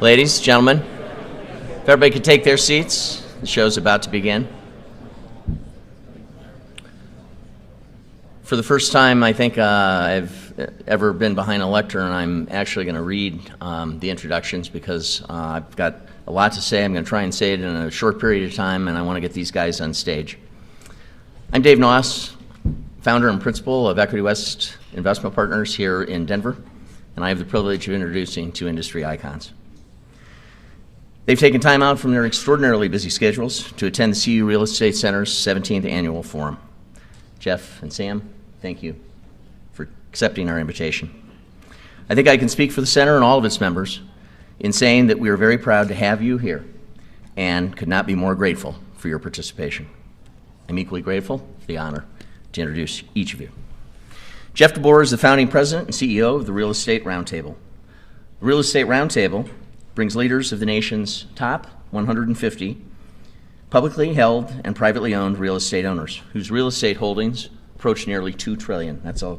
Ladies, gentlemen, if everybody could take their seats, the show's about to begin. For the first time I think I've ever been behind a lectern, I'm actually going to read the introductions because I've got a lot to say. I'm going to try and say it in a short period of time, and I want to get these guys on stage. I'm Dave Noss, founder and principal of Equity West Investment Partners here in Denver, and I have the privilege of introducing two industry icons. They've taken time out from their extraordinarily busy schedules to attend the CU Real Estate Center's 17th Annual Forum. Jeff and Sam, thank you for accepting our invitation. I think I can speak for the Center and all of its members in saying that we are very proud to have you here and could not be more grateful for your participation. I'm equally grateful for the honor to introduce each of you. Jeff DeBoer is the founding president and CEO of the Real Estate Roundtable. The Real Estate Roundtable brings leaders of the nation's top 150 publicly held and privately owned real estate owners whose real estate holdings approach nearly $2 trillion. That's a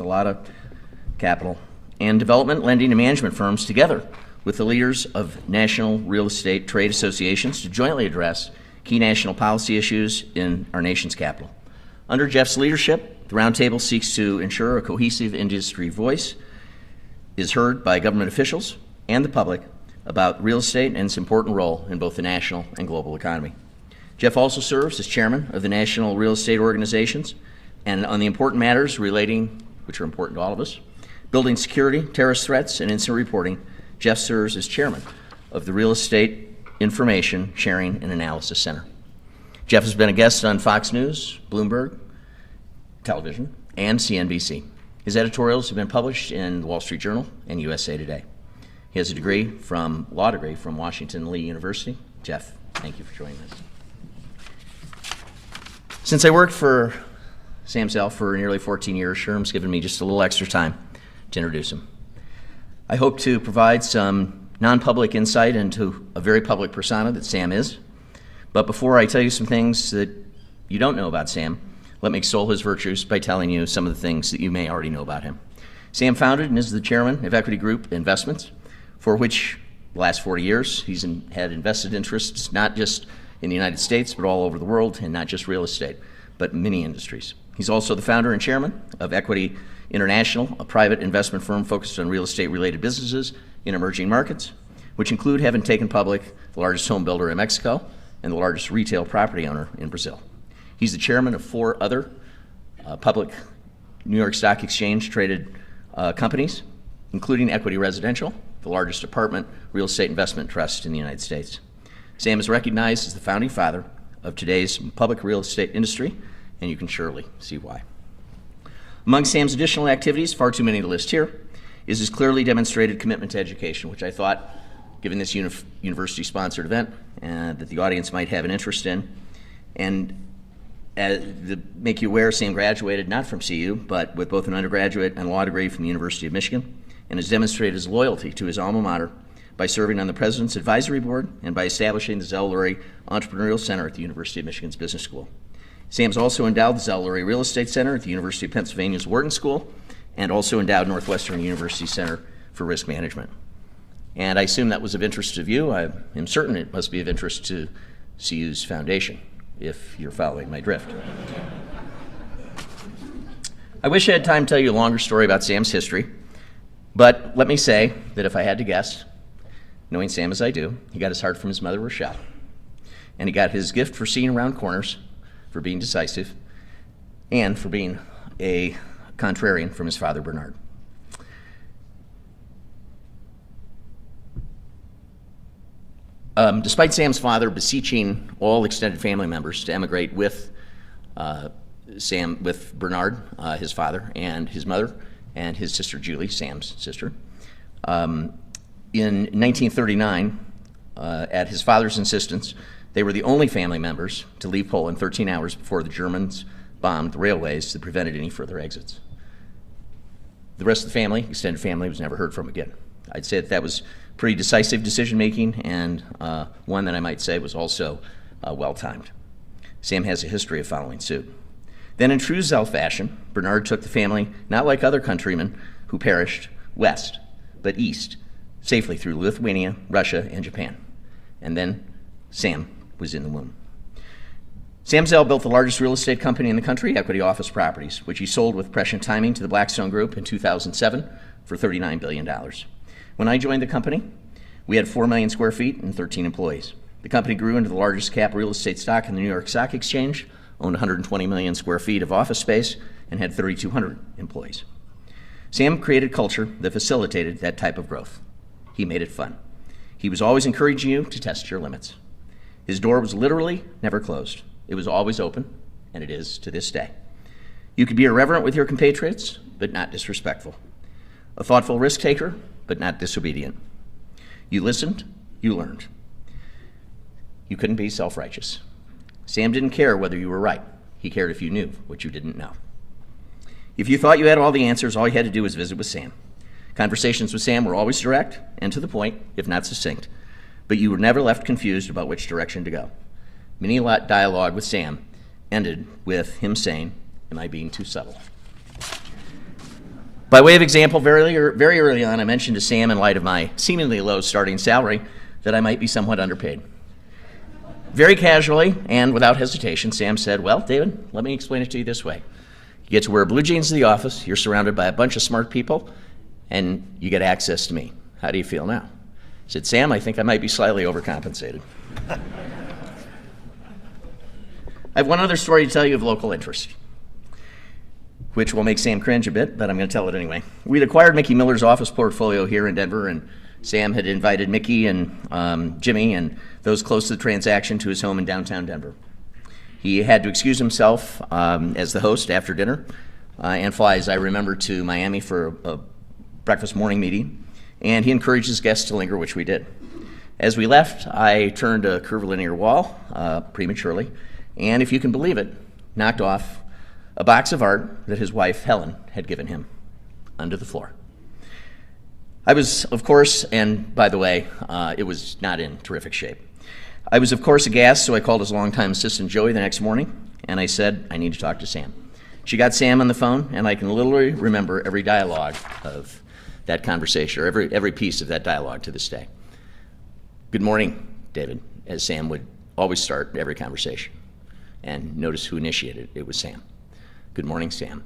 lot of capital. And development, lending, and management firms together with the leaders of national real estate trade associations to jointly address key national policy issues in our nation's capital. Under Jeff's leadership, the Roundtable seeks to ensure a cohesive industry voice is heard by government officials and the public about real estate and its important role in both the national and global economy. Jeff also serves as chairman of the National Real Estate Organizations, and on the important matters relating, which are important to all of us, building security, terrorist threats, and incident reporting, Jeff serves as chairman of the Real Estate Information Sharing and Analysis Center. Jeff has been a guest on Fox News, Bloomberg Television, and CNBC. His editorials have been published in the Wall Street Journal and USA Today. He has a law degree from Washington Lee University. Jeff, thank you for joining us. Since I worked for Sam Zell for nearly 14 years, Sherm's given me just a little extra time to introduce him. I hope to provide some non-public insight into a very public persona that Sam is. But before I tell you some things that you don't know about Sam, let me extol his virtues by telling you some of the things that you may already know about him. Sam founded and is the chairman of Equity Group Investments, for which the last 40 years he's had invested interests not just in the United States, but all over the world, and not just real estate, but many industries. He's also the founder and chairman of Equity International, a private investment firm focused on real estate-related businesses in emerging markets, which include having taken public the largest home builder in Mexico and the largest retail property owner in Brazil. He's the chairman of 4 other public New York Stock Exchange traded companies, including Equity Residential, the largest apartment real estate investment trust in the United States. Sam is recognized as the founding father of today's public real estate industry, and you can surely see why. Among Sam's additional activities, far too many to list here, is his clearly demonstrated commitment to education, which I thought, given this university-sponsored event, that the audience might have an interest in. And to make you aware, Sam graduated not from CU, but with both an undergraduate and law degree from the University of Michigan, and has demonstrated his loyalty to his alma mater by serving on the President's Advisory Board and by establishing the Zell Entrepreneurial Center at the University of Michigan's Business School. Sam's also endowed the Zell Real Estate Center at the University of Pennsylvania's Wharton School, and also endowed Northwestern University Center for Risk Management. And I assume that was of interest to you. I am certain it must be of interest to CU's foundation, if you're following my drift. I wish I had time to tell you a longer story about Sam's history, but let me say that if I had to guess, knowing Sam as I do, he got his heart from his mother, Rochelle, and he got his gift for seeing around corners, for being decisive, and for being a contrarian from his father, Bernard. Despite Sam's father beseeching all extended family members to emigrate with Bernard, his father, and his mother, and his sister Julie, Sam's sister, in 1939, at his father's insistence, they were the only family members to leave Poland 13 hours before the Germans bombed the railways that prevented any further exits. The rest of the family, extended family, was never heard from again. I'd say that was pretty decisive decision-making, and one that I might say was also well-timed. Sam has a history of following suit. Then in true Zell fashion, Bernard took the family, not like other countrymen who perished, west, but east, safely through Lithuania, Russia, and Japan. And then Sam was in the womb. Sam Zell built the largest real estate company in the country, Equity Office Properties, which he sold with prescient timing to the Blackstone Group in 2007 for $39 billion. When I joined the company, we had 4 million square feet and 13 employees. The company grew into the largest cap real estate stock in the New York Stock Exchange, owned 120 million square feet of office space, and had 3,200 employees. Sam created culture that facilitated that type of growth. He made it fun. He was always encouraging you to test your limits. His door was literally never closed. It was always open, and it is to this day. You could be irreverent with your compatriots, but not disrespectful. A thoughtful risk taker, but not disobedient. You listened, you learned. You couldn't be self-righteous. Sam didn't care whether you were right. He cared if you knew what you didn't know. If you thought you had all the answers, all you had to do was visit with Sam. Conversations with Sam were always direct and to the point, if not succinct, but you were never left confused about which direction to go. Many dialogue with Sam ended with him saying, "Am I being too subtle?" By way of example, very early on, I mentioned to Sam, in light of my seemingly low starting salary, that I might be somewhat underpaid. Very casually and without hesitation, Sam said, "Well, David, let me explain it to you this way. You get to wear blue jeans to the office, you're surrounded by a bunch of smart people, and you get access to me. How do you feel now?" I said, "Sam, I think I might be slightly overcompensated." I have one other story to tell you of local interest, which will make Sam cringe a bit, but I'm going to tell it anyway. We'd acquired Mickey Miller's office portfolio here in Denver, and Sam had invited Mickey and Jimmy and those close to the transaction to his home in downtown Denver. He had to excuse himself as the host after dinner and fly, as I remember, to Miami for a breakfast morning meeting, and he encouraged his guests to linger, which we did. As we left, I turned a curvilinear wall prematurely, and if you can believe it, knocked off a box of art that his wife, Helen, had given him onto the floor. I was, of course, and by the way, it was not in terrific shape. I was, of course, aghast, so I called his longtime assistant, Joey, the next morning, and I said, "I need to talk to Sam." She got Sam on the phone, and I can literally remember every dialogue of that conversation, or every piece of that dialogue to this day. "Good morning, David," as Sam would always start every conversation. And notice who initiated it. It was Sam. "Good morning, Sam.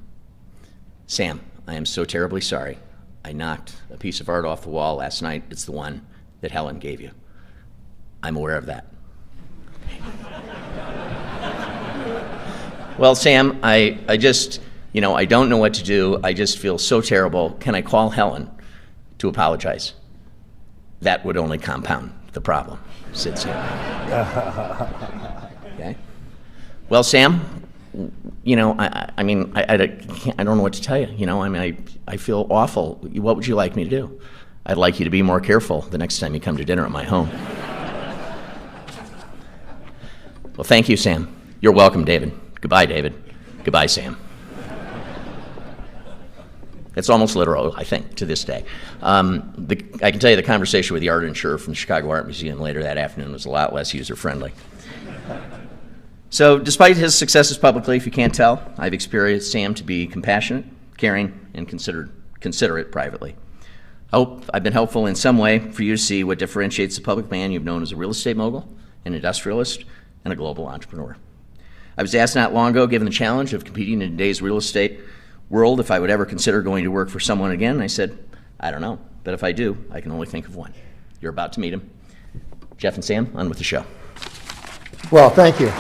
Sam, I am so terribly sorry. I knocked a piece of art off the wall last night. It's the one that Helen gave you. I'm aware of that." "Well, Sam, I just, I don't know what to do. I just feel so terrible. Can I call Helen to apologize?" "That would only compound the problem," said Sam. Okay. "Well, Sam, I don't know what to tell you. I feel awful. What would you like me to do?" "I'd like you to be more careful the next time you come to dinner at my home." "Well, thank you, Sam." "You're welcome, David." "Goodbye, David." "Goodbye, Sam." It's almost literal, I think, to this day. I can tell you the conversation with the art insurer from the Chicago Art Museum later that afternoon was a lot less user-friendly. So despite his successes publicly, if you can't tell, I've experienced Sam to be compassionate, caring, and considerate privately. I hope I've been helpful in some way for you to see what differentiates the public man you've known as a real estate mogul, an industrialist, and a global entrepreneur. I was asked not long ago, given the challenge of competing in today's real estate world, if I would ever consider going to work for someone again. And I said, I don't know, but if I do, I can only think of one. You're about to meet him. Jeff and Sam, on with the show. Well, thank you.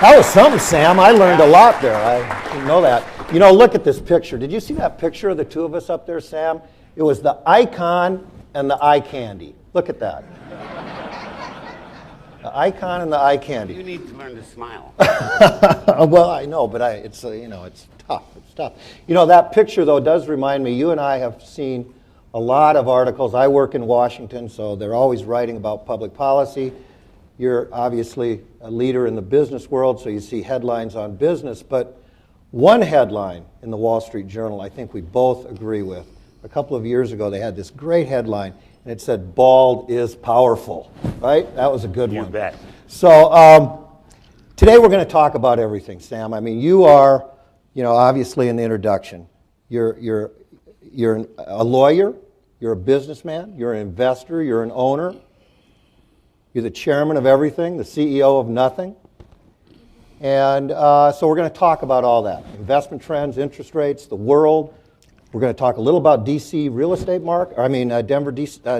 That was something, Sam. I learned a lot there. I didn't know that. Look at this picture. Did you see that picture of the two of us up there, Sam? It was the icon and the eye candy. Look at that. The icon and the eye candy. You need to learn to smile. Well, I know, but it's tough. It's tough. That picture, though, does remind me, you and I have seen a lot of articles. I work in Washington, so they're always writing about public policy. You're obviously a leader in the business world, so you see headlines on business. But one headline in the Wall Street Journal I think we both agree with. A couple of years ago, they had this great headline, and it said, "Bald is powerful," right? That was a good one. You bet. So today we're going to talk about everything, Sam. I mean, you are, obviously in the introduction, you're You're a lawyer, you're a businessman, you're an investor, you're an owner, you're the chairman of everything, the CEO of nothing. And so we're going to talk about all that. Investment trends, interest rates, the world. We're going to talk a little about DC real estate market,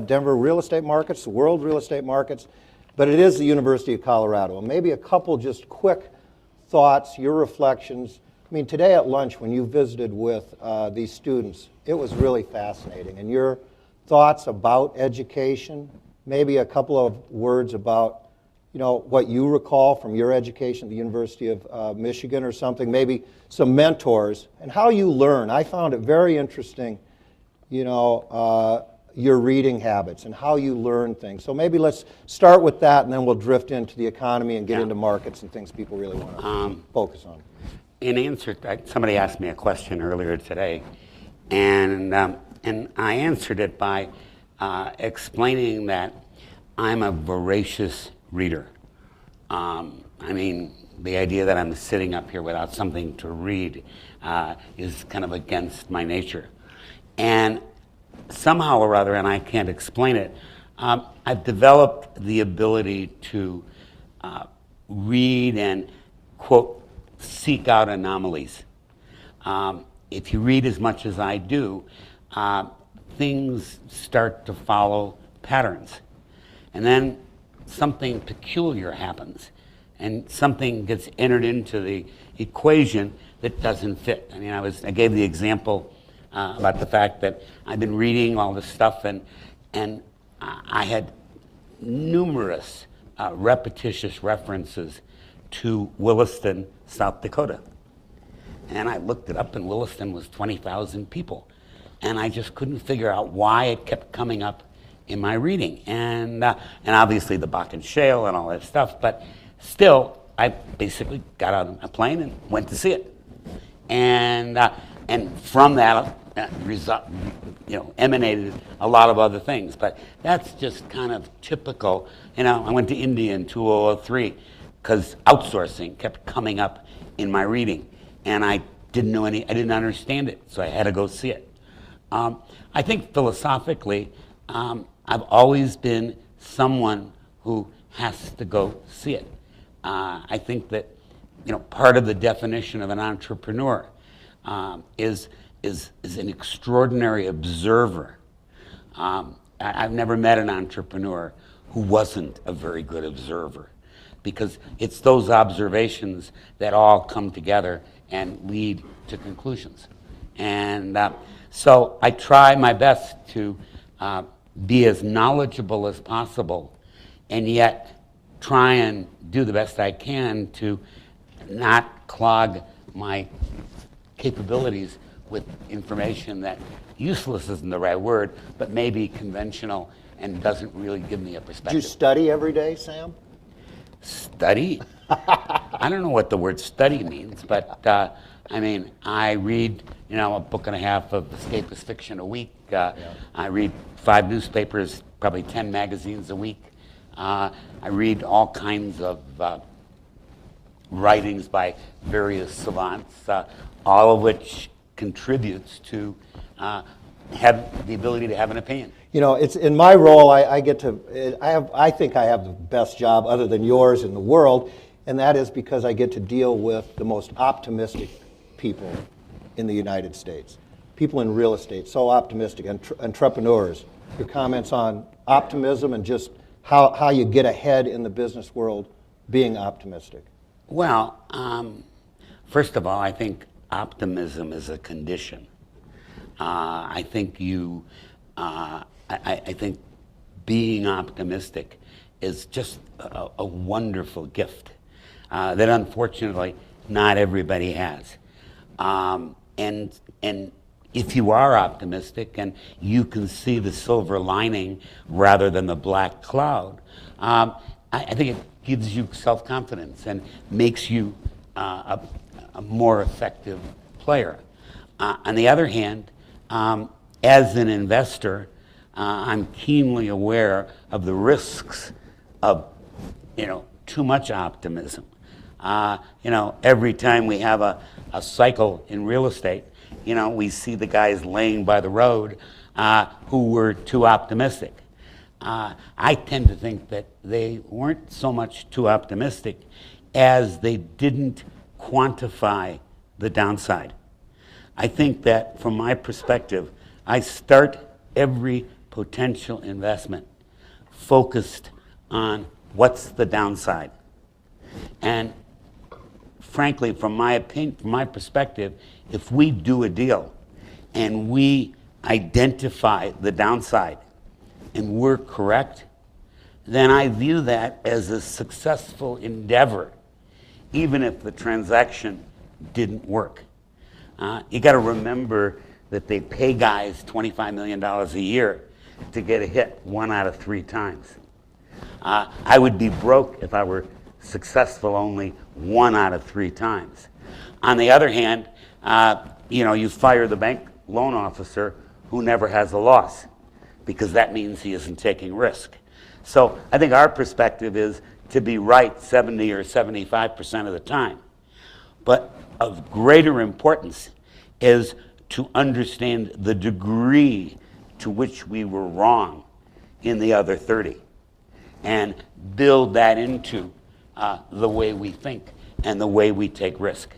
Denver real estate markets, the world real estate markets. But it is the University of Colorado. And maybe a couple just quick thoughts, your reflections. I mean, today at lunch when you visited with these students, it was really fascinating. And your thoughts about education, maybe a couple of words about what you recall from your education at the University of Michigan or something, maybe some mentors, and how you learn. I found it very interesting, your reading habits and how you learn things. So maybe let's start with that, and then we'll drift into the economy and get into markets and things people really want to focus on. In answer, somebody asked me a question earlier today, and I answered it by explaining that I'm a voracious reader. I mean, the idea that I'm sitting up here without something to read is kind of against my nature. And somehow or other, and I can't explain it, I've developed the ability to read and, quote, seek out anomalies. If you read as much as I do, things start to follow patterns. And then something peculiar happens, and something gets entered into the equation that doesn't fit. I mean, I gave the example about the fact that I've been reading all this stuff, and I had numerous repetitious references to Williston, South Dakota. And I looked it up, and Williston was 20,000 people. And I just couldn't figure out why it kept coming up in my reading. And obviously the Bakken Shale and all that stuff, but still, I basically got on a plane and went to see it. And from that, emanated a lot of other things. But that's just kind of typical. I went to India in 2003 because outsourcing kept coming up in my reading, and I didn't understand it, so I had to go see it. I think philosophically, I've always been someone who has to go see it. I think that part of the definition of an entrepreneur is an extraordinary observer. I've never met an entrepreneur who wasn't a very good observer, because it's those observations that all come together and lead to conclusions. And so I try my best to be as knowledgeable as possible, and yet try and do the best I can to not clog my capabilities with information that useless isn't the right word, but maybe conventional and doesn't really give me a perspective. Do you study every day, Sam? Study? I don't know what the word study means, but I read, a book and a half of escapist fiction a week. I read 5 newspapers, probably 10 magazines a week. I read all kinds of writings by various savants, all of which contributes to have the ability to have an opinion. It's in my role. I think I have the best job other than yours in the world, and that is because I get to deal with the most optimistic people in the United States. People in real estate, so optimistic, entrepreneurs. Your comments on optimism and just how you get ahead in the business world being optimistic. Well, first of all, I think optimism is a condition. I think I think being optimistic is just a wonderful gift that unfortunately not everybody has. And if you are optimistic and you can see the silver lining rather than the black cloud, I think it gives you self-confidence and makes you a more effective player. On the other hand, as an investor, I'm keenly aware of the risks of, too much optimism. Every time we have a cycle in real estate, we see the guys laying by the road who were too optimistic. I tend to think that they weren't so much too optimistic as they didn't quantify the downside. I think that from my perspective, I start every potential investment focused on what's the downside. And frankly, from my opinion, from my perspective, if we do a deal and we identify the downside and we're correct, then I view that as a successful endeavor, even if the transaction didn't work. You got to remember that they pay guys $25 million a year to get a hit 1 out of 3 times. I would be broke if I were successful only 1 out of 3 times. On the other hand, you fire the bank loan officer who never has a loss, because that means he isn't taking risk. So I think our perspective is to be right 70 or 75% of the time. But of greater importance is to understand the degree to which we were wrong in the other 30 and build that into the way we think and the way we take risk.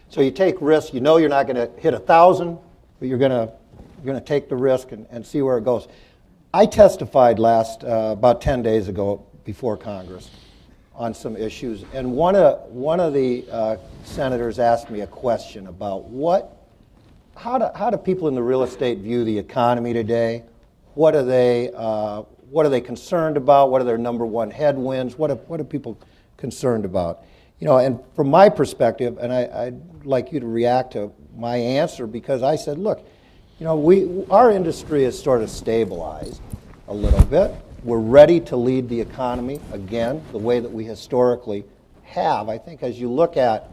So you take risks. You know you're not going to hit 1,000, but you're going to take the risk and see where it goes. I testified about 10 days ago before Congress on some issues, and one of the senators asked me a question about how do people in the real estate view the economy today? What are they concerned about? What are their number one headwinds? What are people concerned about? And from my perspective, and I'd like you to react to my answer, because I said, look, our industry is sort of stabilized a little bit. We're ready to lead the economy again, the way that we historically have. I think as you look at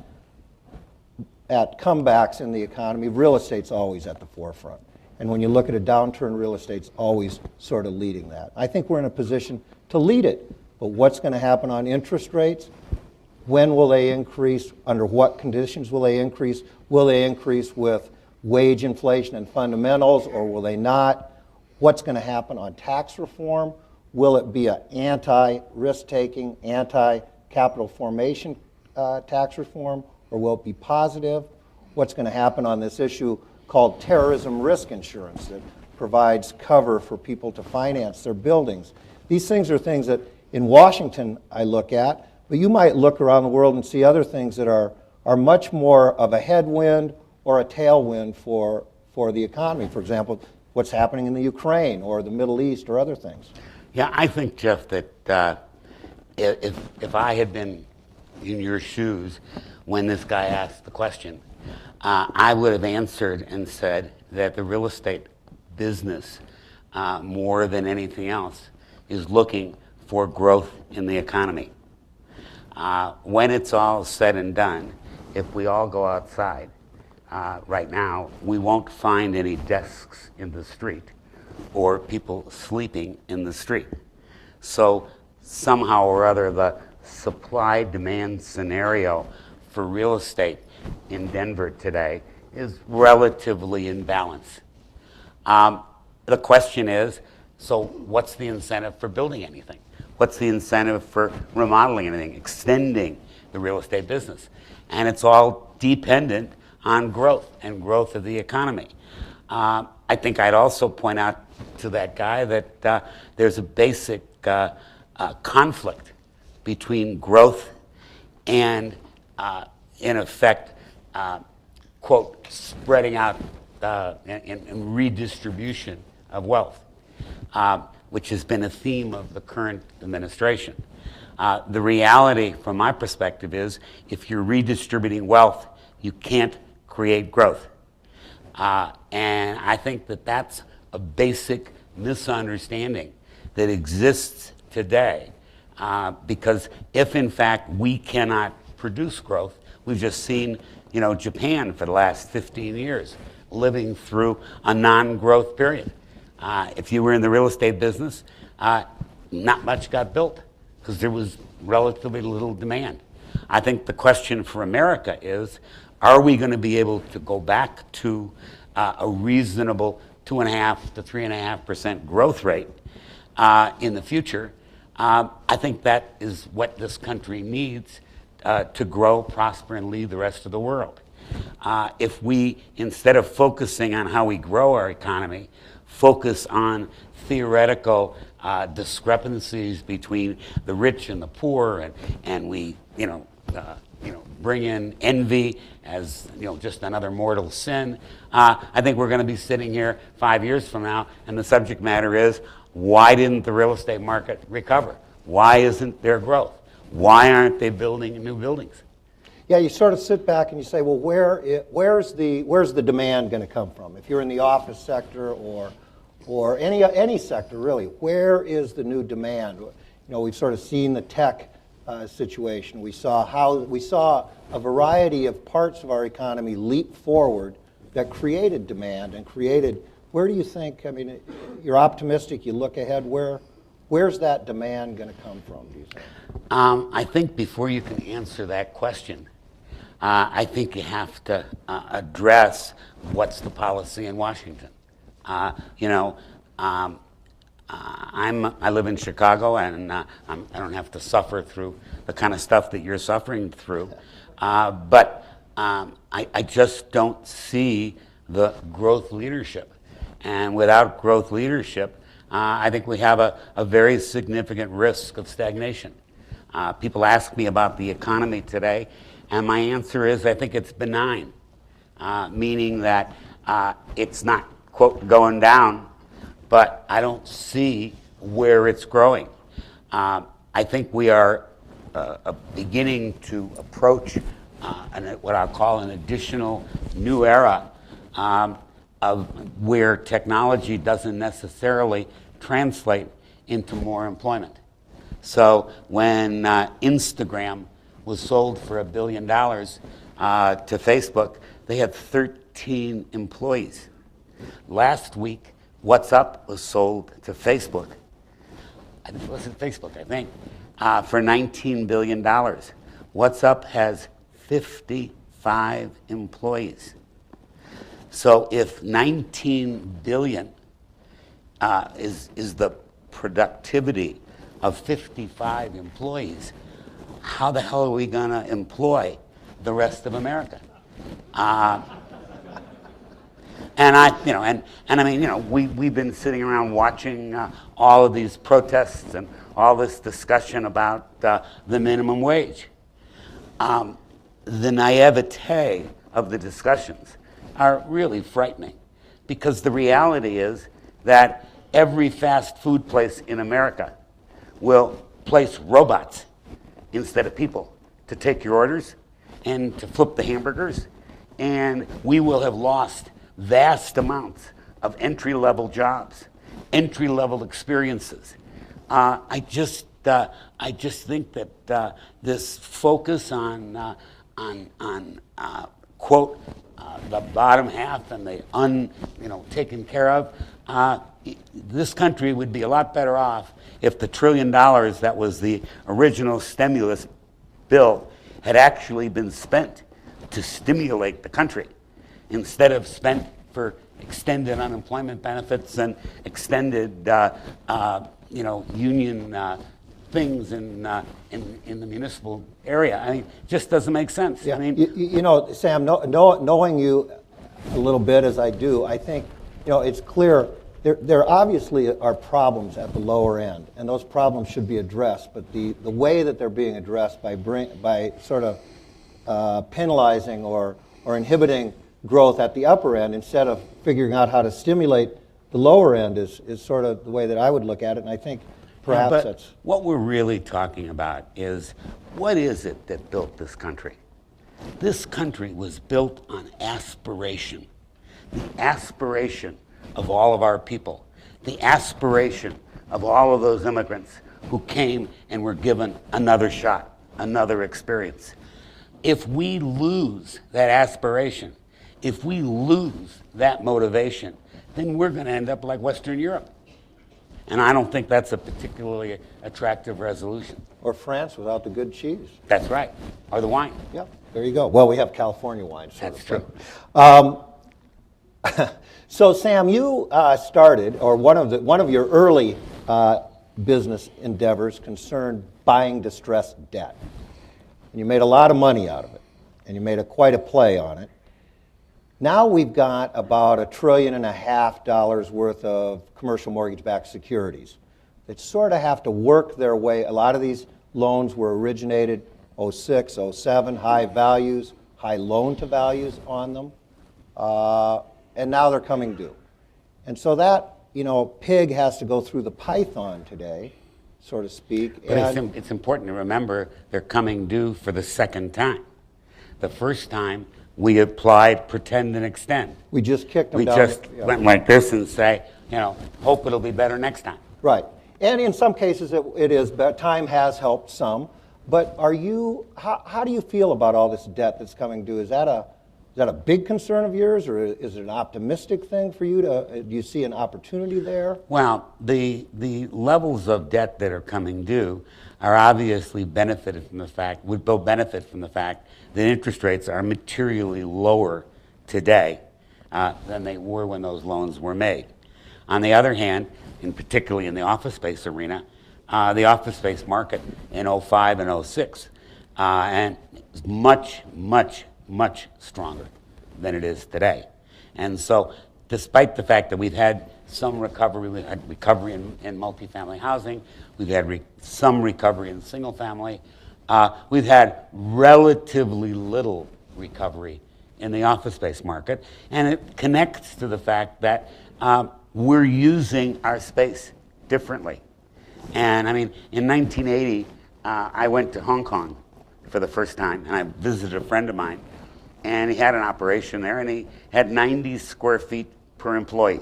comebacks in the economy, real estate's always at the forefront. And when you look at a downturn, real estate's always sort of leading that. I think we're in a position to lead it. But what's going to happen on interest rates? When will they increase? Under what conditions will they increase? Will they increase with wage inflation and fundamentals, or will they not? What's going to happen on tax reform? Will it be an anti-risk-taking, anti-capital formation tax reform, or will it be positive? What's going to happen on this issue called terrorism risk insurance that provides cover for people to finance their buildings? These things are things that in Washington I look at, but you might look around the world and see other things that are much more of a headwind or a tailwind for the economy. For example, what's happening in the Ukraine or the Middle East or other things. Yeah, I think, Jeff, that if I had been in your shoes when this guy asked the question, I would have answered and said that the real estate business, more than anything else, is looking for growth in the economy. When it's all said and done, if we all go outside right now, we won't find any desks in the street or people sleeping in the street. So somehow or other, the supply-demand scenario for real estate in Denver today is relatively in balance. The question is, so what's the incentive for building anything? What's the incentive for remodeling anything, extending the real estate business? And it's all dependent on growth and growth of the economy. I think I'd also point out to that guy that there's a basic conflict between growth and, in effect, quote, spreading out and redistribution of wealth, which has been a theme of the current administration. The reality, from my perspective, is if you're redistributing wealth, you can't create growth. And I think that that's a basic misunderstanding that exists today. Because if, in fact, we cannot produce growth, we've just seen, Japan for the last 15 years living through a non-growth period. If you were in the real estate business, not much got built because there was relatively little demand. I think the question for America is, Are we going to be able to go back to a reasonable 2.5 to 3.5% growth rate in the future? I think that is what this country needs to grow, prosper, and lead the rest of the world. If we, instead of focusing on how we grow our economy, focus on theoretical discrepancies between the rich and the poor, and we, bring in envy as just another mortal sin, I think we're going to be sitting here 5 years from now, and the subject matter is, why didn't the real estate market recover? Why isn't there growth? Why aren't they building new buildings? Yeah, you sort of sit back and you say, well, where's the demand going to come from? If you're in the office sector or any sector really, where is the new demand? We've sort of seen the tech situation. We saw a variety of parts of our economy leap forward that created demand and created. Where do you think? I mean, you're optimistic. You look ahead. Where's that demand going to come from? Do you think? I think before you can answer that question, I think you have to address what's the policy in Washington. I live in Chicago, and I don't have to suffer through the kind of stuff that you're suffering through. But I just don't see the growth leadership. And without growth leadership, I think we have a very significant risk of stagnation. People ask me about the economy today, and my answer is I think it's benign, meaning that it's not, quote, going down, but I don't see where it's growing. I think we are beginning to approach what I'll call an additional new era of where technology doesn't necessarily translate into more employment. So when Instagram was sold for $1 billion to Facebook, they had 13 employees. Last week, WhatsApp was sold to Facebook. I think it was Facebook, for $19 billion. WhatsApp has 55 employees. So if 19 billion is the productivity of 55 employees, how the hell are we going to employ the rest of America? We've been sitting around watching all of these protests and all this discussion about the minimum wage. The naivete of the discussions are really frightening, because the reality is that every fast food place in America will place robots instead of people to take your orders and to flip the hamburgers, and we will have lost vast amounts of entry-level jobs, entry-level experiences. I just think that this focus on quote, the bottom half and the taken care of, this country would be a lot better off if the $1 trillion that was the original stimulus bill had actually been spent to stimulate the country, instead of spent for extended unemployment benefits and extended union things in the municipal area. I mean, it just doesn't make sense. Yeah. I mean, Sam, knowing you a little bit as I do, I think it's clear there obviously are problems at the lower end, and those problems should be addressed. But the way that they're being addressed by sort of penalizing or inhibiting growth at the upper end instead of figuring out how to stimulate the lower end is sort of the way that I would look at it. And I think perhaps but that's what we're really talking about is, what is it that built this country? This country was built on aspiration. The aspiration of all of our people. The aspiration of all of those immigrants who came and were given another shot, another experience. If we lose that aspiration, if we lose that motivation, then we're going to end up like Western Europe. And I don't think that's a particularly attractive resolution. Or France without the good cheese. That's right. Or the wine. Yeah, there you go. Well, we have California wine. That's true. So, Sam, you started, or one of your early business endeavors concerned buying distressed debt. And you made a lot of money out of it, and you made quite a play on it. Now we've got about $1.5 trillion worth of commercial mortgage-backed securities that sort of have to work their way. A lot of these loans were originated 06, 07, high values, high loan-to-values on them, and now they're coming due. And so that, pig has to go through the python today, so to speak. But it's important to remember they're coming due for the second time. The first time, we applied pretend and extend. We just kicked them We down. just went like this and say, hope it'll be better next time. Right. And in some cases it is, but time has helped some. But how do you feel about all this debt that's coming due? Is that a big concern of yours, or is it an optimistic thing for you? Do you see an opportunity there? Well, the levels of debt that are coming due are obviously would benefit from the fact that interest rates are materially lower today than they were when those loans were made. On the other hand, and particularly in the office space arena, the office space market in 05 and 06 and is much, much, much stronger than it is today. And so despite the fact that we've had some recovery, we've had recovery in multifamily housing, we've had some recovery in single family, we've had relatively little recovery in the office space market, and it connects to the fact that we're using our space differently. And I mean, in 1980, I went to Hong Kong for the first time, and I visited a friend of mine, and he had an operation there, and he had 90 square feet per employee.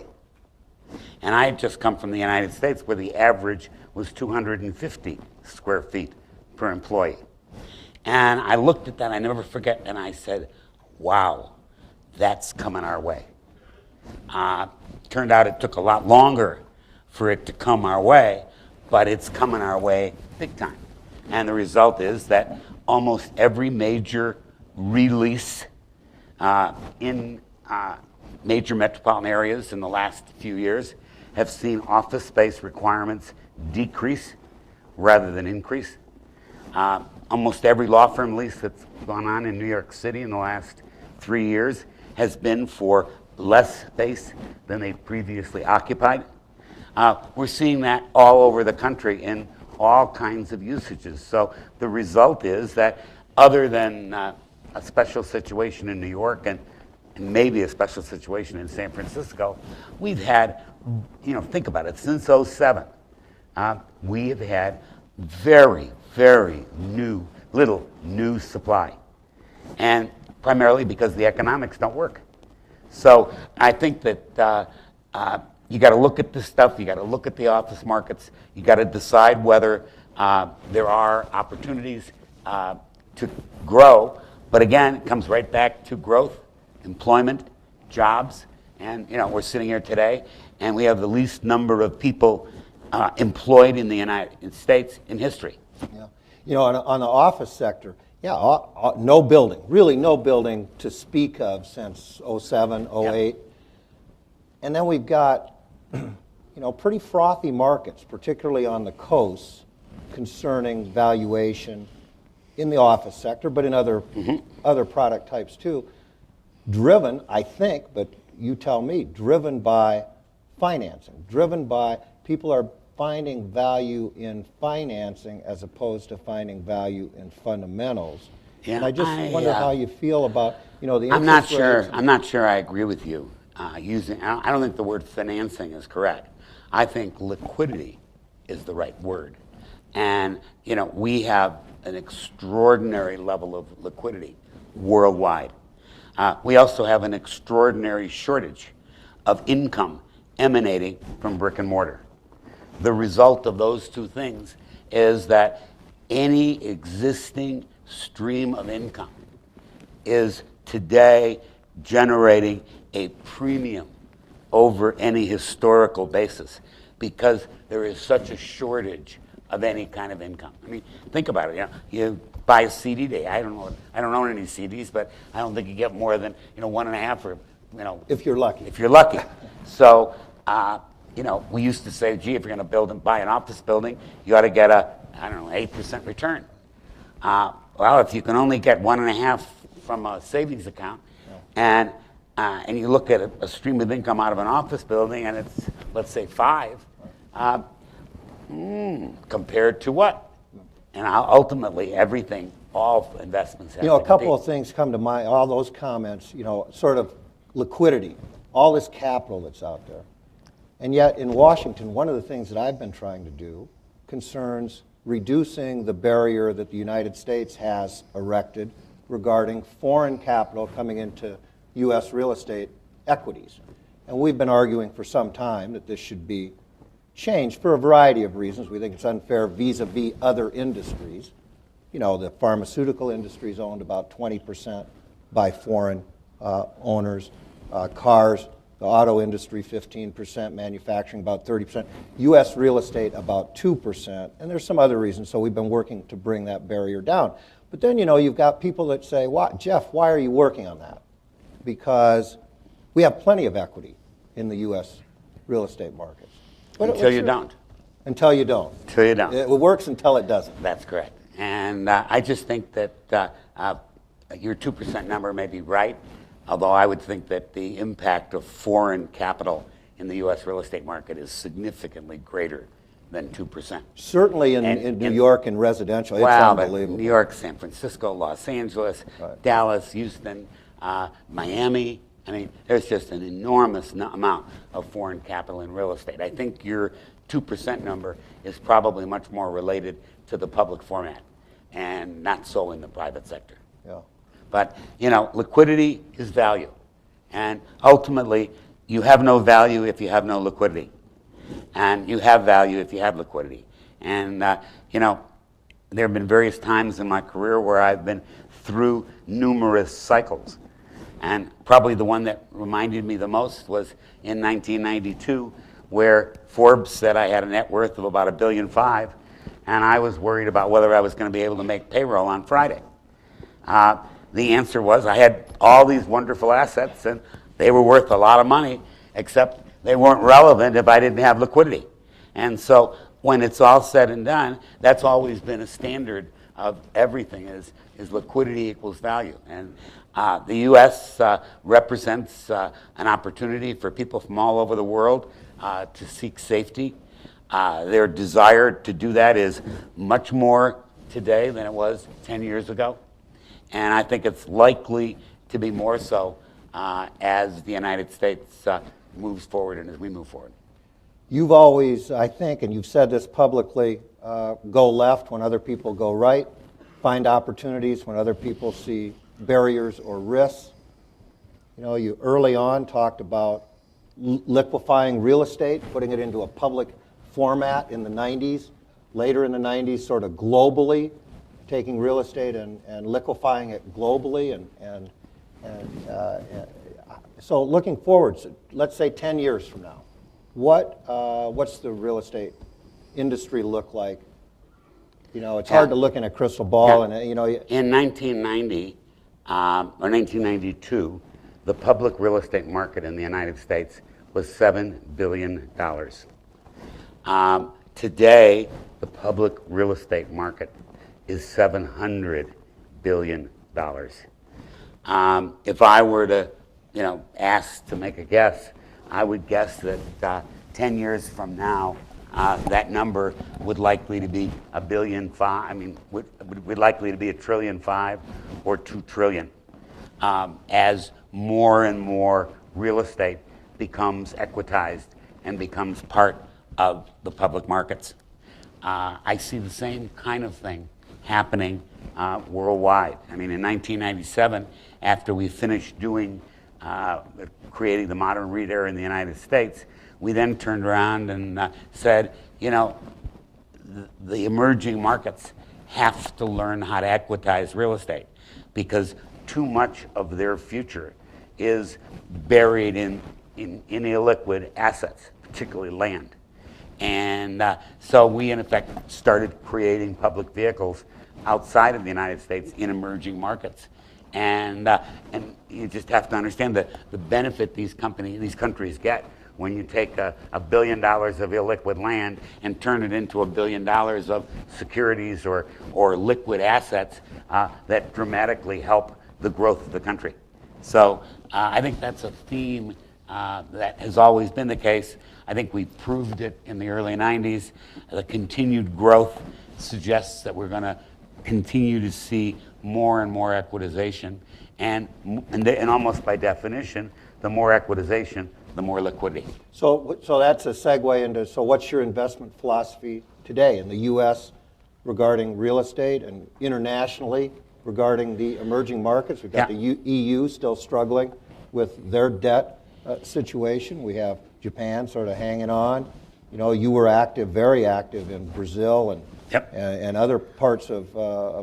And I had just come from the United States, where the average was 250 square feet per employee. And I looked at that, I never forget, and I said, wow, that's coming our way. Turned out it took a lot longer for it to come our way, but it's coming our way big time. And the result is that almost every major release in major metropolitan areas in the last few years have seen office space requirements decrease rather than increase. Almost every law firm lease that's gone on in New York City in the last 3 years has been for less space than they previously occupied. We're seeing that all over the country in all kinds of usages. So the result is that other than a special situation in New York and maybe a special situation in San Francisco, we've had, think about it, since 07, we have had very, very little new supply. And primarily because the economics don't work. So I think that you got to look at this stuff, you got to look at the office markets, you got to decide whether there are opportunities to grow. But again, it comes right back to growth, employment, jobs, and we're sitting here today, and we have the least number of people employed in the United States in history. Yeah, on the office sector, no building, really no building to speak of since 07, 08. Yep. And then we've got, pretty frothy markets, particularly on the coast, concerning valuation in the office sector, but in other product types too, driven, I think, but you tell me, driven by financing, driven by people are finding value in financing as opposed to finding value in fundamentals. Yeah, and I just wonder how you feel about, the interest rates. I'm not sure I agree with you. I don't think the word financing is correct. I think liquidity is the right word. And, we have an extraordinary level of liquidity worldwide. We also have an extraordinary shortage of income emanating from brick and mortar. The result of those two things is that any existing stream of income is today generating a premium over any historical basis. because there is such a shortage of any kind of income. I mean, think about it. You buy a CD today. I don't own any CDs, but I don't think you get more than 1.5 or if you're lucky. If you're lucky. So we used to say, gee, if you're going to buy an office building, you ought to get a 8% return. Well, if you can only get 1.5 from a savings account, and you look at a stream of income out of an office building, and it's, let's say, 5, compared to what? And ultimately, everything, all investments have to A couple compete. of things come to mind, all those comments, sort of liquidity, all this capital that's out there. And yet in Washington, one of the things that I've been trying to do concerns reducing the barrier that the United States has erected regarding foreign capital coming into U.S. real estate equities. And we've been arguing for some time that this should be changed for a variety of reasons. We think it's unfair vis-a-vis other industries. The pharmaceutical industry is owned about 20% by foreign owners. Cars, the auto industry, 15%, manufacturing, about 30%. U.S. real estate, about 2%. And there's some other reasons, so we've been working to bring that barrier down. But then, you've got people that say, Jeff, why are you working on that? Because we have plenty of equity in the U.S. real estate markets. Until you don't. Until you don't. Until you don't. It works until it doesn't. That's correct. And I just think that your 2% number may be right, although I would think that the impact of foreign capital in the U.S. real estate market is significantly greater than 2%. Certainly in New York and residential, it's unbelievable. New York, San Francisco, Los Angeles, right. Dallas, Houston, Miami. I mean, there's just an enormous amount of foreign capital in real estate. I think your 2% number is probably much more related to the public format and not so in the private sector. Yeah. But, liquidity is value. And ultimately, you have no value if you have no liquidity. And you have value if you have liquidity. And, there have been various times in my career where I've been through numerous cycles. And probably the one that reminded me the most was in 1992, where Forbes said I had a net worth of about $1.5 billion, and I was worried about whether I was going to be able to make payroll on Friday. The answer was I had all these wonderful assets, and they were worth a lot of money, except they weren't relevant if I didn't have liquidity. And so when it's all said and done, that's always been a standard of everything is liquidity equals value. And the U.S. represents an opportunity for people from all over the world to seek safety. Their desire to do that is much more today than it was 10 years ago. And I think it's likely to be more so as the United States moves forward and as we move forward. You've always, I think, and you've said this publicly, go left when other people go right, find opportunities when other people see barriers or risks. You early on talked about liquefying real estate, putting it into a public format in the 90s. Later in the 90s, sort of globally, taking real estate and liquefying it globally. So looking forward, let's say 10 years from now, what's the real estate industry look like? It's hard to look in a crystal ball. Yeah. In 1990 or 1992, the public real estate market in the United States was $7 billion. Today, the public real estate market is $700 billion. If I were to, asked to make a guess, I would guess that 10 years from now, that number would likely to be $1.5 billion. I mean, would likely to be $1.5 trillion or $2 trillion, as more and more real estate becomes equitized and becomes part of the public markets. I see the same kind of thing happening worldwide. I mean, in 1997, after we finished doing creating the modern REIT era in the United States, we then turned around and said, the emerging markets have to learn how to equitize real estate because too much of their future is buried in illiquid assets, particularly land. And so we, in effect, started creating public vehicles outside of the United States in emerging markets. And you just have to understand the benefit these countries get when you take $1 billion of illiquid land and turn it into $1 billion of securities or liquid assets that dramatically help the growth of the country. So I think that's a theme that has always been the case. I think we proved it in the early 90s. The continued growth suggests that we're going to continue to see more and more equitization. And almost by definition, the more equitization, the more liquidity. So that's a segue into, so what's your investment philosophy today in the U.S. regarding real estate and internationally regarding the emerging markets? We've got the EU still struggling with their debt situation. We have Japan sort of hanging on. You know, you were active, very active in Brazil and other parts of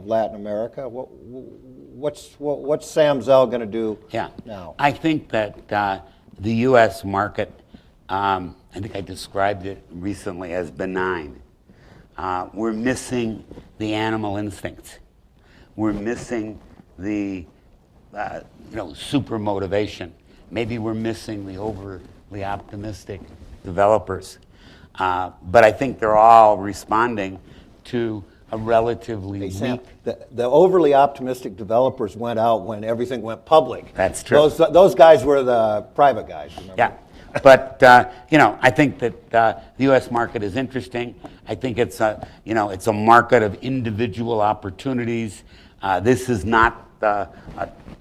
Latin America. What's Sam Zell going to do now? I think that the U.S. market, I think I described it recently as benign. We're missing the animal instincts. We're missing the super motivation. Maybe we're missing the overly optimistic developers. But I think they're all responding to a relatively weak... The overly optimistic developers went out when everything went public. That's true. Those guys were the private guys, remember? Yeah. But, I think that the U.S. market is interesting. I think it's a market of individual opportunities. This is not a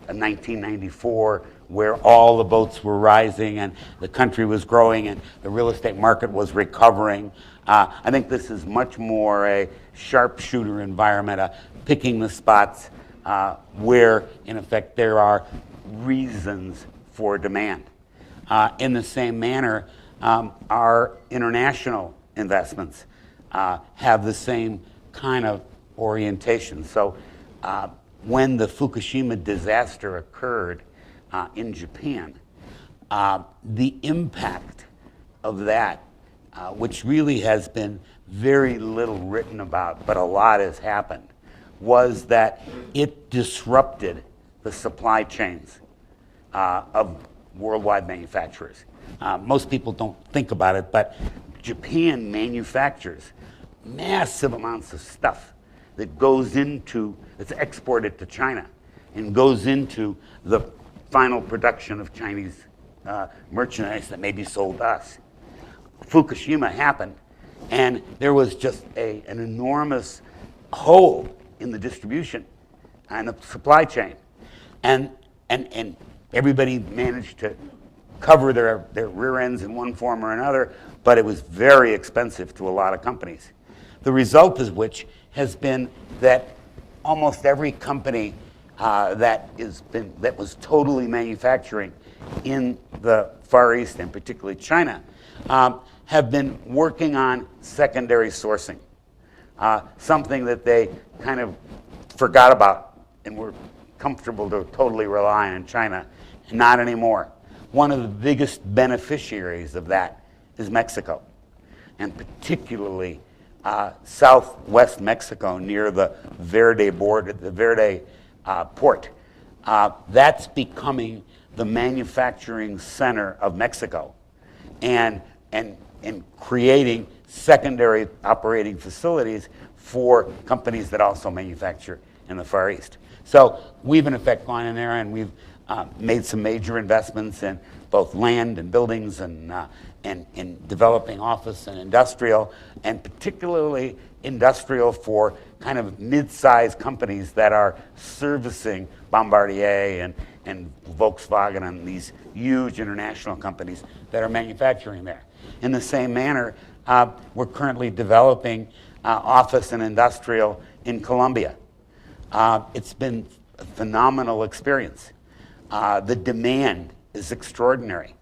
1994 where all the boats were rising and the country was growing and the real estate market was recovering. I think this is much more a sharpshooter environment, picking the spots where, in effect, there are reasons for demand. In the same manner, our international investments have the same kind of orientation. So when the Fukushima disaster occurred in Japan, the impact of that, which really has been very little written about, but a lot has happened, was that it disrupted the supply chains of worldwide manufacturers. Most people don't think about it, but Japan manufactures massive amounts of stuff that that's exported to China and goes into the final production of Chinese merchandise that may be sold to us. Fukushima happened, and there was just an enormous hole in the distribution and the supply chain. And everybody managed to cover their rear ends in one form or another, but it was very expensive to a lot of companies. The result of which has been that almost every company that was totally manufacturing in the Far East, and particularly China, have been working on secondary sourcing, something that they kind of forgot about and were comfortable to totally rely on China. Not anymore. One of the biggest beneficiaries of that is Mexico, and particularly southwest Mexico near the Verde border, the Verde port. That's becoming the manufacturing center of Mexico, and creating secondary operating facilities for companies that also manufacture in the Far East. So we've in effect gone in there and we've made some major investments in both land and buildings and in developing office and industrial, and particularly industrial for kind of mid-sized companies that are servicing Bombardier and Volkswagen and these huge international companies that are manufacturing there. In the same manner, we're currently developing office and industrial in Colombia. It's been a phenomenal experience. The demand is extraordinary.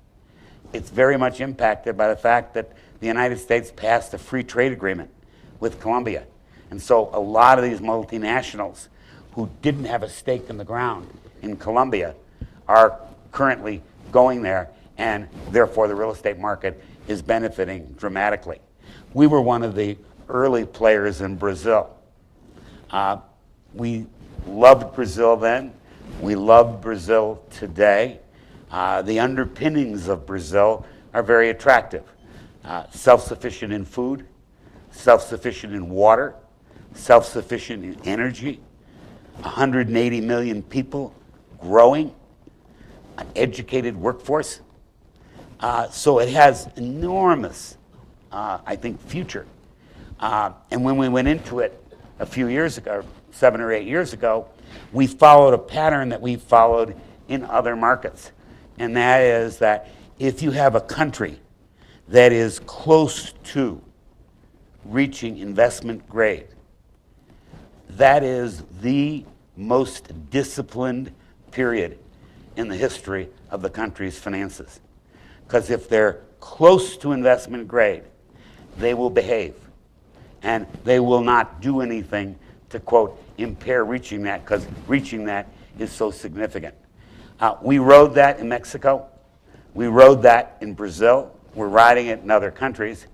It's very much impacted by the fact that the United States passed a free trade agreement with Colombia. And so a lot of these multinationals who didn't have a stake in the ground in Colombia are currently going there, and therefore the real estate market is benefiting dramatically. we were one of the early players in Brazil. We loved Brazil then. We love Brazil today. The underpinnings of Brazil are very attractive. Self-sufficient in food, self-sufficient in water, self-sufficient in energy, 180 million people, growing, an educated workforce. So it has enormous, I think, future. And when we went into it a few years ago, 7 or 8 years ago, we followed a pattern that we followed in other markets. And that is that if you have a country that is close to reaching investment grade, that is the most disciplined period in the history of the country's finances. Because if they're close to investment grade, they will behave. And they will not do anything to, quote, impair reaching that, because reaching that is so significant. We rode that in Mexico. We rode that in Brazil. We're riding it in other countries.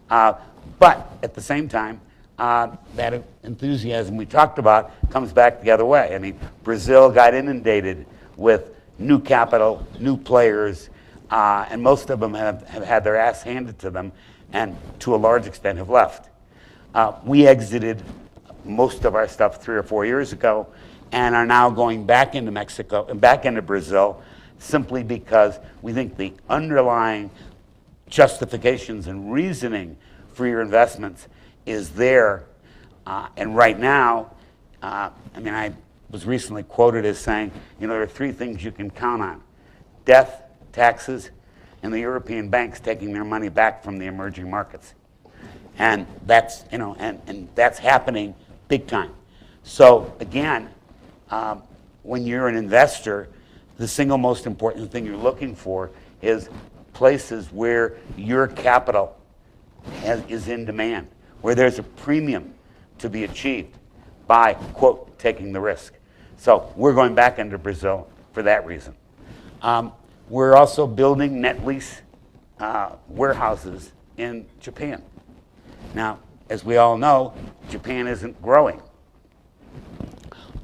But at the same time, that enthusiasm we talked about comes back the other way. I mean, Brazil got inundated with new capital, new players, and most of them have had their ass handed to them, and to a large extent have left. We exited most of our stuff 3 or 4 years ago, and are now going back into Mexico and back into Brazil, simply because we think the underlying justifications and reasoning for your investments is there. And right now, I mean, I was recently quoted as saying, you know, there are 3 things you can count on: death, taxes, and the European banks taking their money back from the emerging markets. And that's, you know, and that's happening big time. So again, when you're an investor, the single most important thing you're looking for is places where your capital is in demand, where there's a premium to be achieved by, quote, taking the risk. So we're going back into Brazil for that reason. We're also building net lease warehouses in Japan. Now, as we all know, Japan isn't growing.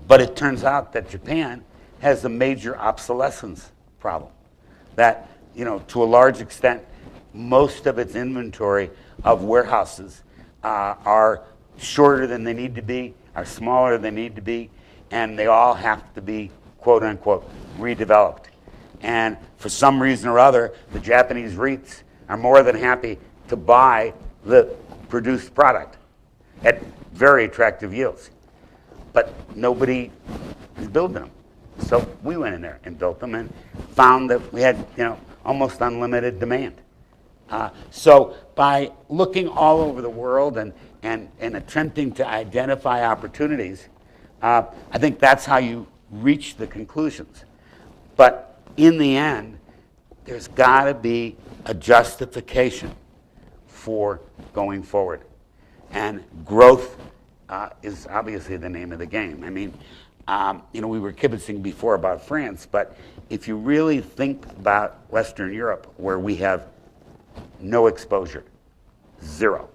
But it turns out that Japan has a major obsolescence problem. That, you know, to a large extent, most of its inventory of warehouses are shorter than they need to be, are smaller than they need to be, and they all have to be, quote unquote, redeveloped. And for some reason or other, the Japanese REITs are more than happy to buy the produced product at very attractive yields. But nobody is building them. So we went in there and built them and found that we had, you know, almost unlimited demand. So by looking all over the world and attempting to identify opportunities, I think that's how you reach the conclusions. But in the end, there's got to be a justification for going forward. And growth is obviously the name of the game. I mean, you know, we were kibitzing before about France, but if you really think about Western Europe, where we have no exposure, zero.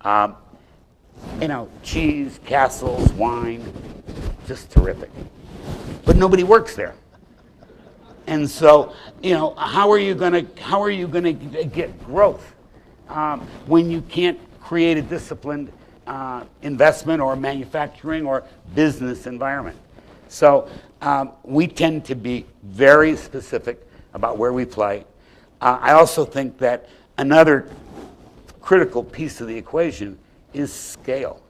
You know, cheese, castles, wine, just terrific. But nobody works there. And so, you know, how are you gonna get growth when you can't create a disciplined investment or manufacturing or business environment? So we tend to be very specific about where we play. I also think that another critical piece of the equation is scale.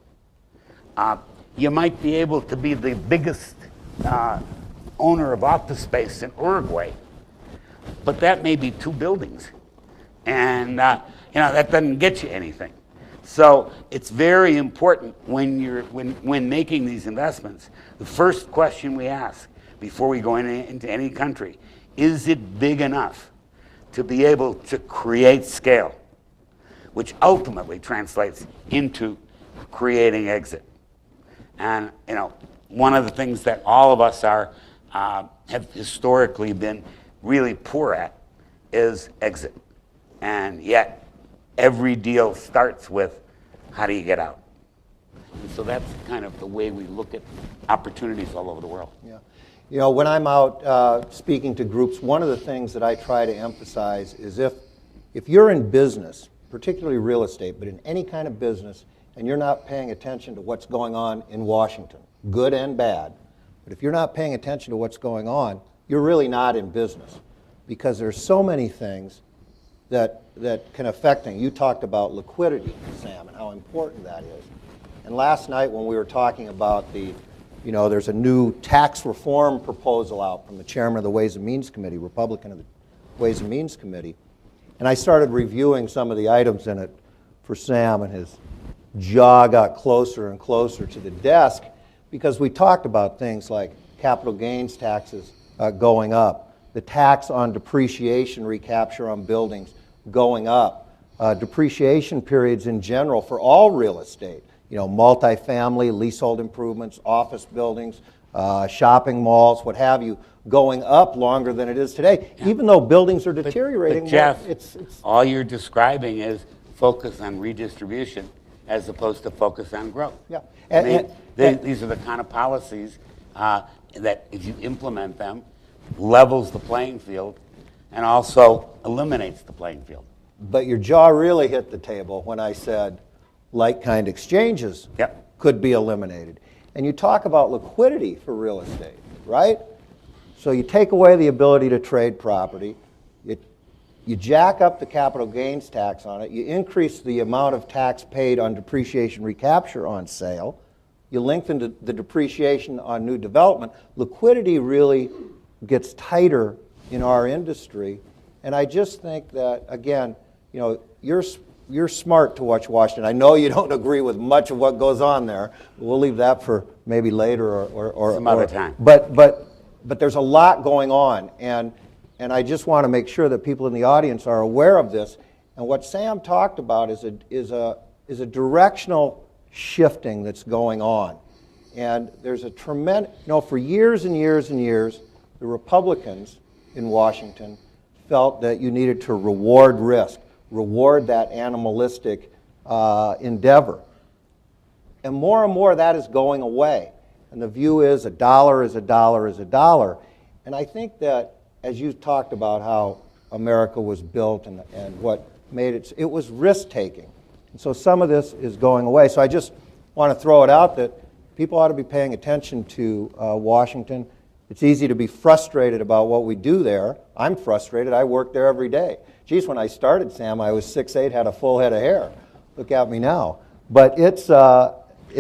You might be able to be the biggest owner of office space in Uruguay, but that may be 2 buildings, and you know, that doesn't get you anything. So it's very important when making these investments. The first question we ask before we go into any country: is it big enough to be able to create scale, which ultimately translates into creating exit? And you know, one of the things that all of us have historically been really poor at is exit. And yet, every deal starts with, how do you get out? And so that's kind of the way we look at opportunities all over the world. Yeah. You know, when I'm out speaking to groups, one of the things that I try to emphasize is if you're in business, particularly real estate, but in any kind of business, and you're not paying attention to what's going on in Washington, good and bad, but if you're not paying attention to what's going on, you're really not in business, because there's so many things that can affect things. You talked about liquidity, Sam, and how important that is. And last night when we were talking about there's a new tax reform proposal out from the chairman of the Ways and Means Committee, Republican of the Ways and Means Committee, and I started reviewing some of the items in it for Sam, and his jaw got closer and closer to the desk, because we talked about things like capital gains taxes going up, the tax on depreciation recapture on buildings going up, depreciation periods in general for all real estate, multifamily, leasehold improvements, office buildings, shopping malls, what have you, going up longer than it is today, even though buildings are deteriorating. But Jeff, it's all you're describing is focus on redistribution as opposed to focus on growth. Yeah. These are the kind of policies that, if you implement them, levels the playing field and also eliminates the playing field. But your jaw really hit the table when I said like-kind exchanges could be eliminated. And you talk about liquidity for real estate, right? So you take away the ability to trade property, you jack up the capital gains tax on it, you increase the amount of tax paid on depreciation recapture on sale, you lengthen the depreciation on new development. Liquidity really gets tighter in our industry. And I just think that, again, you're smart to watch Washington. I know you don't agree with much of what goes on there. We'll leave that for maybe later or some other time. But there's a lot going on, and I just want to make sure that people in the audience are aware of this. And what Sam talked about is a directional shifting that's going on. And there's a tremendous, for years and years and years, the Republicans in Washington felt that you needed to reward risk, reward that animalistic endeavor. And more that is going away. And the view is a dollar is a dollar is a dollar. And I think that, as you talked about how America was built and what made it was risk-taking. And so some of this is going away. So I just want to throw it out that people ought to be paying attention to Washington. It's easy to be frustrated about what we do there. I'm frustrated. I work there every day. Geez, when I started, Sam, I was 6'8", had a full head of hair. Look at me now. But it's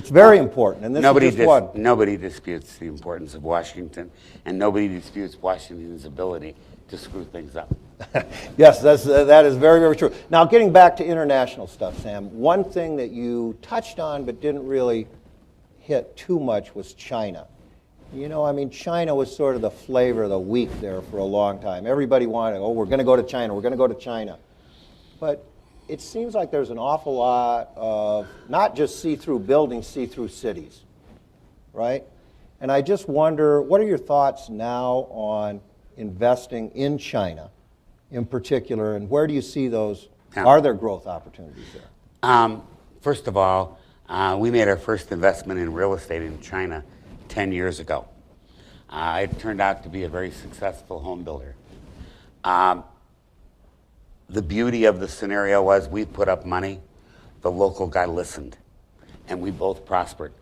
very important, and this is just one. Nobody disputes the importance of Washington, and nobody disputes Washington's ability to screw things up. Yes, that is very, very true. Now, getting back to international stuff, Sam, one thing that you touched on but didn't really hit too much was China. China was sort of the flavor of the week there for a long time. Everybody wanted, we're going to go to China, we're going to go to China. But it seems like there's an awful lot of not just see-through buildings, see-through cities, right? And I just wonder, what are your thoughts now on investing in China in particular, and where do you see those? Are there growth opportunities there? First of all, we made our first investment in real estate in China 10 years ago. It turned out to be a very successful home builder. The beauty of the scenario was we put up money, the local guy listened, and we both prospered.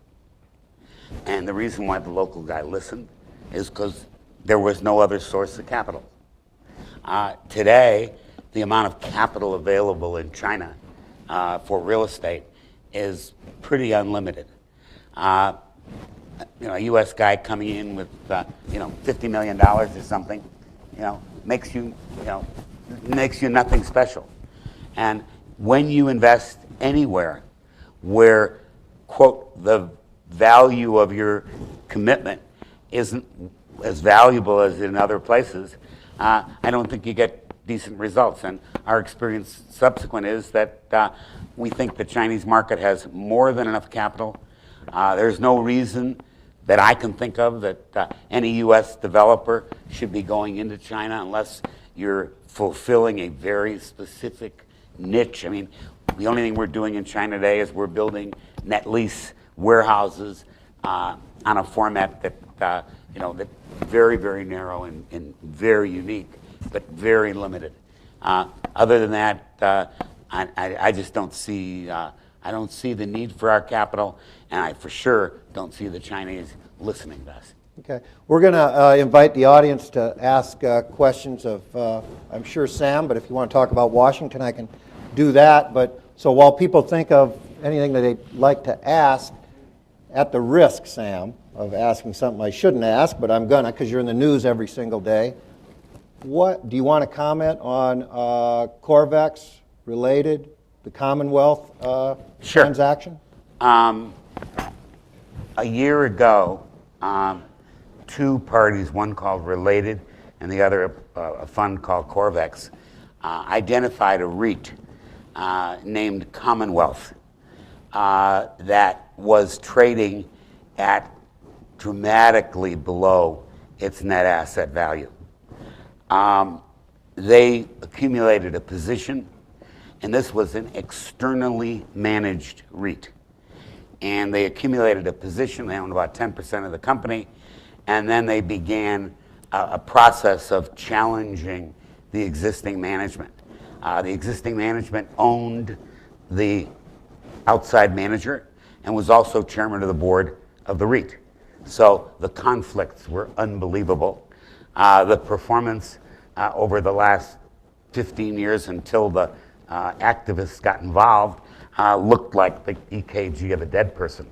And the reason why the local guy listened is because there was no other source of capital. Today, the amount of capital available in China for real estate is pretty unlimited. A U.S. guy coming in with $50 million or something, makes you nothing special. And when you invest anywhere where, quote, the value of your commitment isn't as valuable as in other places, I don't think you get decent results. And our experience subsequent is that we think the Chinese market has more than enough capital. There's no reason that I can think of that any U.S. developer should be going into China unless you're fulfilling a very specific niche. I mean, the only thing we're doing in China today is we're building net lease warehouses on a format that, that very, very narrow and very unique, but very limited. Other than that, I just don't see, I don't see the need for our capital, and I for sure don't see the Chinese listening to us. Okay. We're going to invite the audience to ask questions of, I'm sure, Sam, but if you want to talk about Washington, I can do that. But so while people think of anything that they'd like to ask, at the risk, Sam, of asking something I shouldn't ask, but I'm going to because you're in the news every single day, what do you want to comment on Corvex related, the Commonwealth transaction? A year ago, two parties, one called Related and the other a fund called Corvex, identified a REIT named Commonwealth that was trading at dramatically below its net asset value. They accumulated a position, and this was an externally managed REIT. And they accumulated a position, they owned about 10% of the company, and then they began a process of challenging the existing management. The existing management owned the outside manager and was also chairman of the board of the REIT. So the conflicts were unbelievable. The performance over the last 15 years until the activists got involved looked like the EKG of a dead person.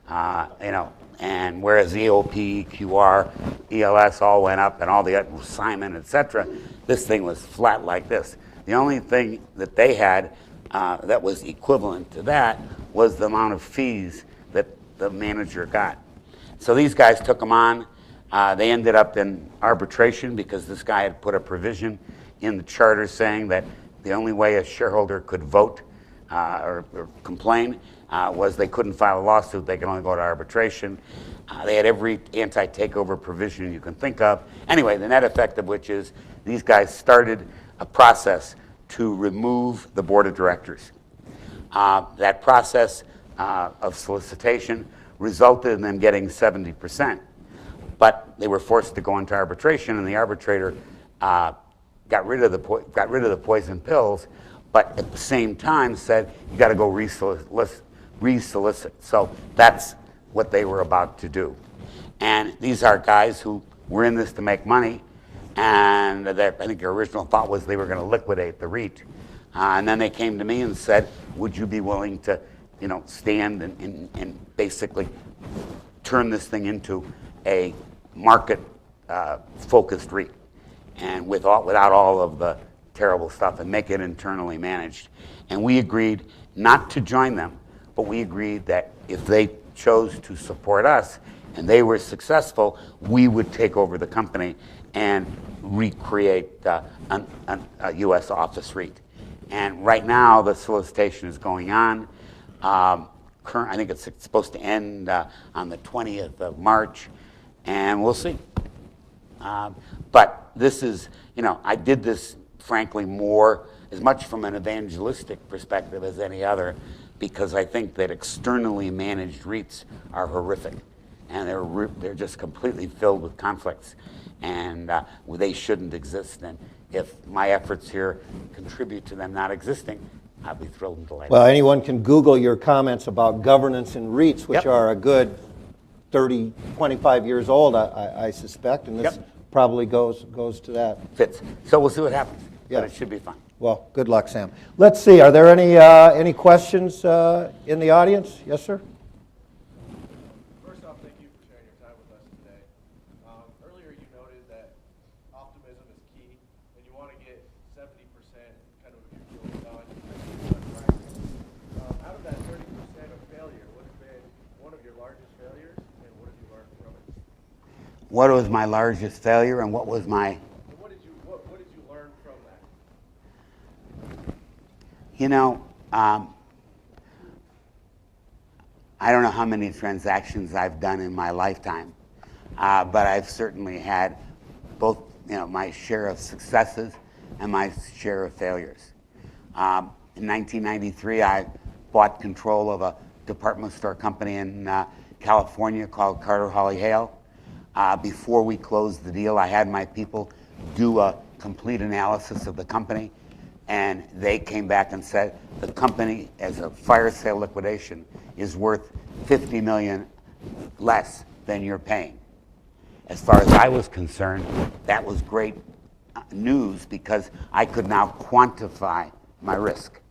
And whereas EOP, QR, ELS all went up and all the Simon, etc., this thing was flat like this. The only thing that they had that was equivalent to that was the amount of fees that the manager got. So these guys took them on. They ended up in arbitration because this guy had put a provision in the charter saying that the only way a shareholder could vote or complain was they couldn't file a lawsuit, they could only go to arbitration. They had every anti-takeover provision you can think of. Anyway, the net effect of which is these guys started a process to remove the board of directors. That process of solicitation resulted in them getting 70%, but they were forced to go into arbitration, and the arbitrator got rid of the poison pills, but at the same time said you got to go resolicit. So that's what they were about to do. And these are guys who were in this to make money, and I think their original thought was they were going to liquidate the REIT. And then they came to me and said, would you be willing to stand and basically turn this thing into a market focused REIT, and without all of the terrible stuff, and make it internally managed. And we agreed not to join them, but we agreed that if they chose to support us and they were successful, we would take over the company and recreate a U.S. office REIT. And right now the solicitation is going on. I think it's supposed to end on the 20th of March, and we'll see. But this is, I did this frankly more as much from an evangelistic perspective as any other, because I think that externally managed REITs are horrific, and they're just completely filled with conflicts, and they shouldn't exist. And if my efforts here contribute to them not existing, I'll be thrilled and delighted. Well, anyone can Google your comments about governance in REITs, which are a good 30, 25 years old, I suspect, and this probably goes to that. Fits. So we'll see what happens. Yeah. But it should be fun. Well, good luck, Sam. Let's see, are there any questions in the audience? Yes, sir? First off, thank you for sharing your time with us today. Earlier you noted that optimism is key, and you want to get 70% kind of if you're feeling done, right? Out of that 30% of failure, what has been one of your largest failures, and what have you learned from it? What was my largest failure, and what was my... What did you learn from that? I don't know how many transactions I've done in my lifetime, but I've certainly had both, my share of successes and my share of failures. In 1993, I bought control of a department store company in California called Carter Hawley Hale. Before we closed the deal, I had my people do a complete analysis of the company, and they came back and said the company, as a fire sale liquidation, is worth $50 million less than you're paying. As far as I was concerned, that was great news because I could now quantify my risk.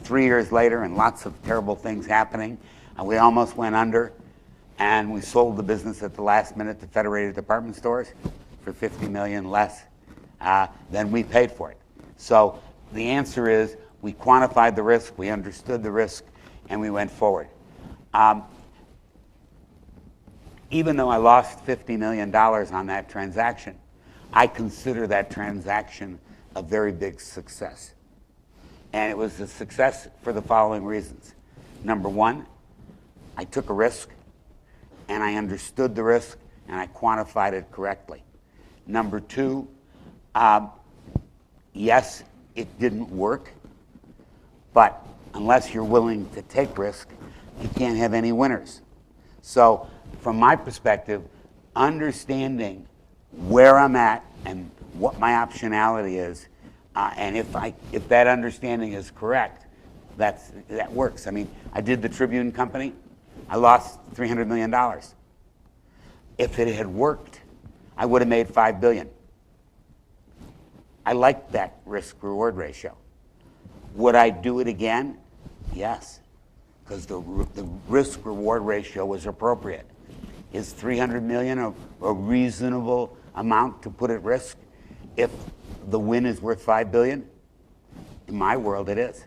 3 years later, and lots of terrible things happening, we almost went under, and we sold the business at the last minute to Federated Department Stores for $50 million less than we paid for it. So the answer is we quantified the risk, we understood the risk, and we went forward. Even though I lost $50 million on that transaction, I consider that transaction a very big success. And it was a success for the following reasons. Number one, I took a risk, and I understood the risk, and I quantified it correctly. Number two, yes, it didn't work, but unless you're willing to take risk, you can't have any winners. So from my perspective, understanding where I'm at and what my optionality is, and if that understanding is correct, that works. I mean, I did the Tribune Company. I lost $300 million. If it had worked, I would have made $5 billion. I liked that risk-reward ratio. Would I do it again? Yes, because the risk-reward ratio was appropriate. Is $300 million a reasonable amount to put at risk if the win is worth $5 billion? In my world, it is.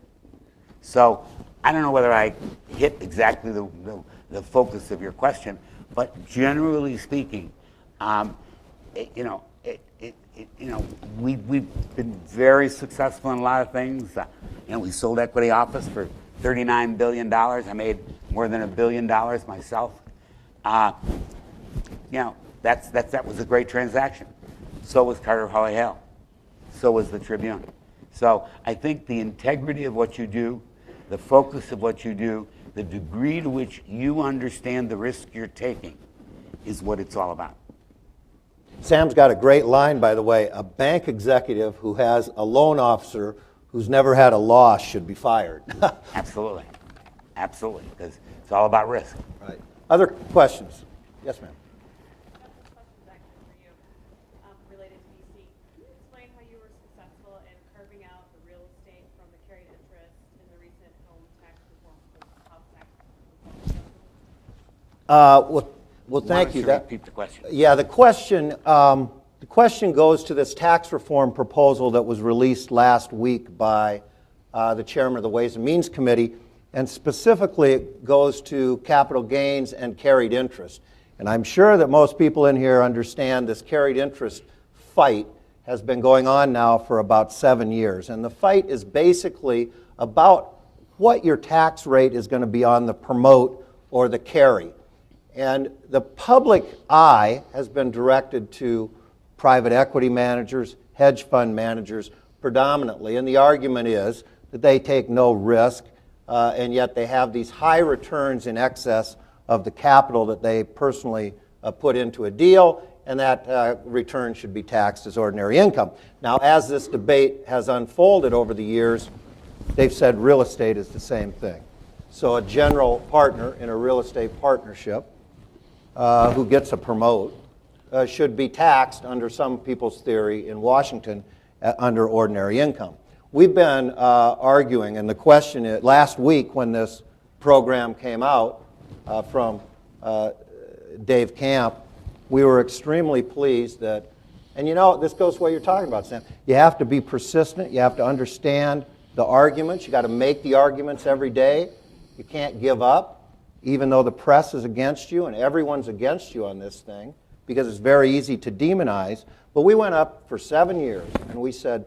So I don't know whether I hit exactly the focus of your question, but generally speaking, we've been very successful in a lot of things. We sold equity office for $39 billion. I made more than $1 billion myself. That was a great transaction. So was Carter Hawley Hale. So was the Tribune. So I think the integrity of what you do, the focus of what you do, the degree to which you understand the risk you're taking is what it's all about. Sam's got a great line, by the way. A bank executive who has a loan officer who's never had a loss should be fired. Absolutely. Absolutely, because it's all about risk. Right. Other questions? Yes, ma'am. Related to VC. Can you explain how you were successful in carving out the real estate from the carried interest in the recent home tax reform, house tax reform? Well, thank you. Repeat the question. Yeah, the question goes to this tax reform proposal that was released last week by the chairman of the Ways and Means Committee, and specifically it goes to capital gains and carried interest. And I'm sure that most people in here understand this carried interest fight has been going on now for about 7 years. And the fight is basically about what your tax rate is going to be on the promote or the carry. And the public eye has been directed to private equity managers, hedge fund managers predominantly. And the argument is that they take no risk, and yet they have these high returns in excess of the capital that they personally put into a deal, and that return should be taxed as ordinary income. Now, as this debate has unfolded over the years, they've said real estate is the same thing. So a general partner in a real estate partnership who gets a promote should be taxed, under some people's theory in Washington, under ordinary income. We've been arguing, and the question is, last week when this program came out from Dave Camp, we were extremely pleased that, and this goes to what you're talking about, Sam. You have to be persistent. You have to understand the arguments. You got to make the arguments every day. You can't give up, even though the press is against you and everyone's against you on this thing, because it's very easy to demonize. But we went up for 7 years and we said,